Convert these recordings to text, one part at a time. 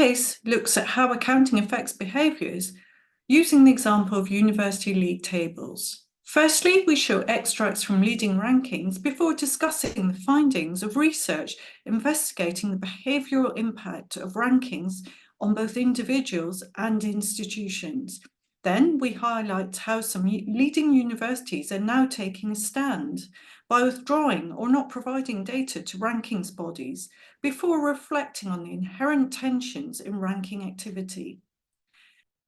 case looks at how accounting affects behaviours using the example of university league tables. Firstly, we show extracts from leading rankings before discussing the findings of research investigating the behavioural impact of rankings on both individuals and institutions. Then we highlight how some leading universities are now taking a stand by withdrawing or not providing data to rankings bodies before reflecting on the inherent tensions in ranking activity.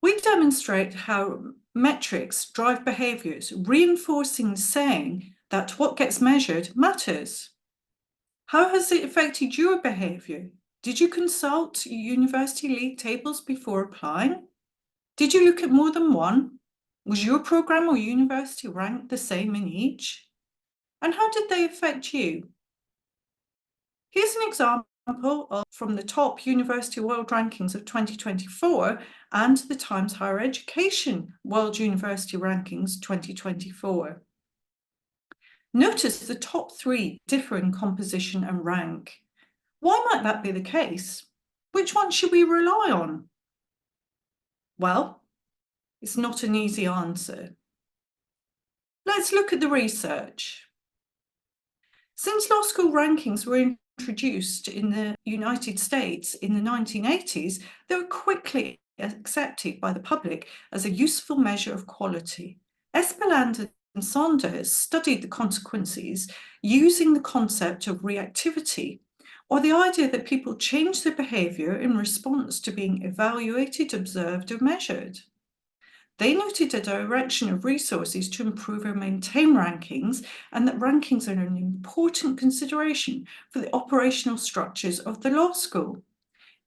We demonstrate how metrics drive behaviours, reinforcing the saying that what gets measured matters. How has it affected your behaviour? Did you consult university league tables before applying? Did you look at more than one? Was your programme or university ranked the same in each? And how did they affect you? Here's an example from the top University World Rankings of 2024 and the Times Higher Education World University Rankings 2024. Notice the top three differ in composition and rank. Why might that be the case? Which one should we rely on? Well, it's not an easy answer. Let's look at the research. Since law school rankings were introduced in the United States in the 1980s, they were quickly accepted by the public as a useful measure of quality. Espeland and Saunders studied the consequences using the concept of reactivity, or the idea that people change their behaviour in response to being evaluated, observed, or measured. They noted a direction of resources to improve or maintain rankings, and that rankings are an important consideration for the operational structures of the law school.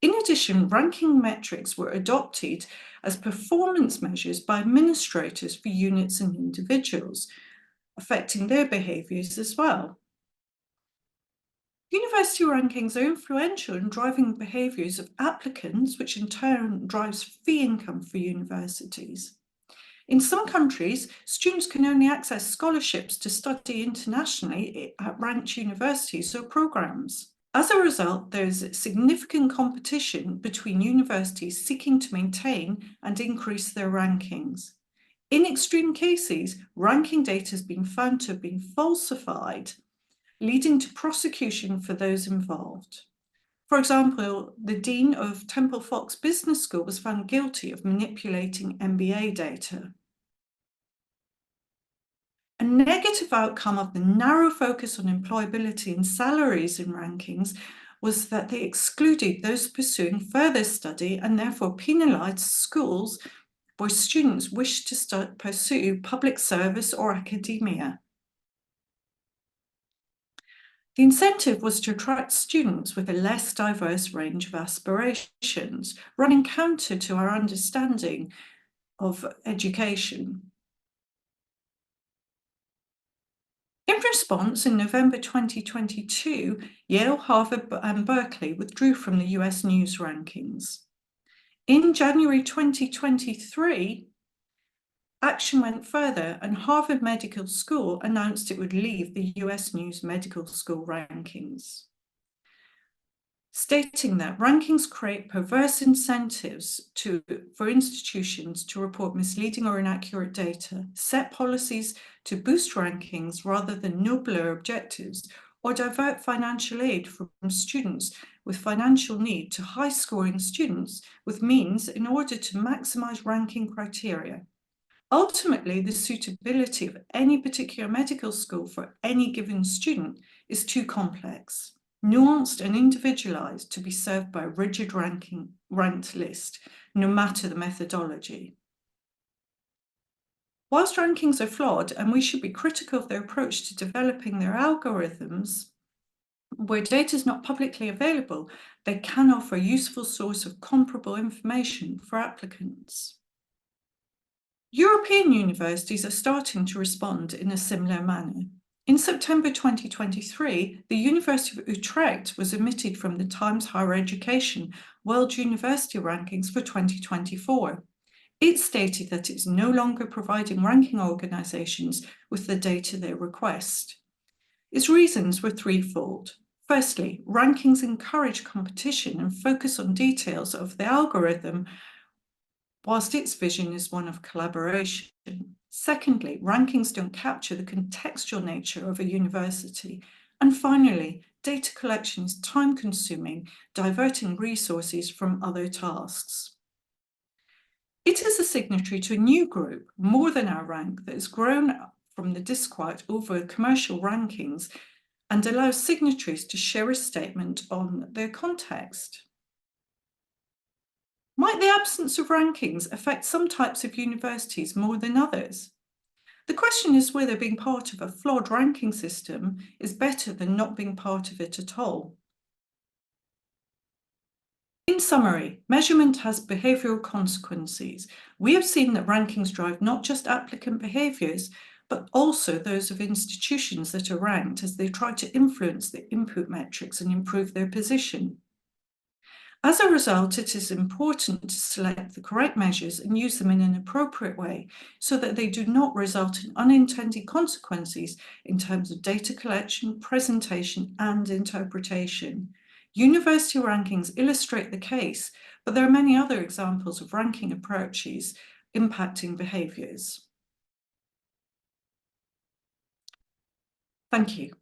In addition, ranking metrics were adopted as performance measures by administrators for units and individuals, affecting their behaviours as well. University rankings are influential in driving the behaviours of applicants, which in turn drives fee income for universities. In some countries, students can only access scholarships to study internationally at ranked universities or programmes. As a result, there is significant competition between universities seeking to maintain and increase their rankings. In extreme cases, ranking data has been found to have been falsified, leading to prosecution for those involved. For example, the Dean of Temple Fox Business School was found guilty of manipulating MBA data. A negative outcome of the narrow focus on employability and salaries in rankings was that they excluded those pursuing further study and therefore penalised schools where students wished to pursue public service or academia. The incentive was to attract students with a less diverse range of aspirations, running counter to our understanding of education. In response, in November 2022, Yale, Harvard, and Berkeley withdrew from the US news rankings. In January 2023, action went further, and Harvard Medical School announced it would leave the US News Medical School rankings, stating that rankings create perverse incentives for institutions to report misleading or inaccurate data, set policies to boost rankings rather than nobler objectives, or divert financial aid from students with financial need to high-scoring students with means in order to maximize ranking criteria. Ultimately, the suitability of any particular medical school for any given student is too complex, nuanced and individualized to be served by a rigid ranked list, no matter the methodology. Whilst rankings are flawed, and we should be critical of their approach to developing their algorithms, where data is not publicly available, they can offer a useful source of comparable information for applicants. European universities are starting to respond in a similar manner. In September 2023, the University of Utrecht was omitted from the Times Higher Education World University Rankings for 2024. It stated that it's no longer providing ranking organisations with the data they request. Its reasons were threefold. Firstly, rankings encourage competition and focus on details of the algorithm, whilst its vision is one of collaboration. Secondly, rankings don't capture the contextual nature of a university. And finally, data collection is time-consuming, diverting resources from other tasks. It is a signatory to a new group, More Than Our Rank, that has grown from the disquiet over commercial rankings and allows signatories to share a statement on their context. Might the absence of rankings affect some types of universities more than others? The question is whether being part of a flawed ranking system is better than not being part of it at all. In summary, measurement has behavioural consequences. We have seen that rankings drive not just applicant behaviours, but also those of institutions that are ranked as they try to influence the input metrics and improve their position. As a result, it is important to select the correct measures and use them in an appropriate way so that they do not result in unintended consequences in terms of data collection, presentation, and interpretation. University rankings illustrate the case, but there are many other examples of ranking approaches impacting behaviours. Thank you.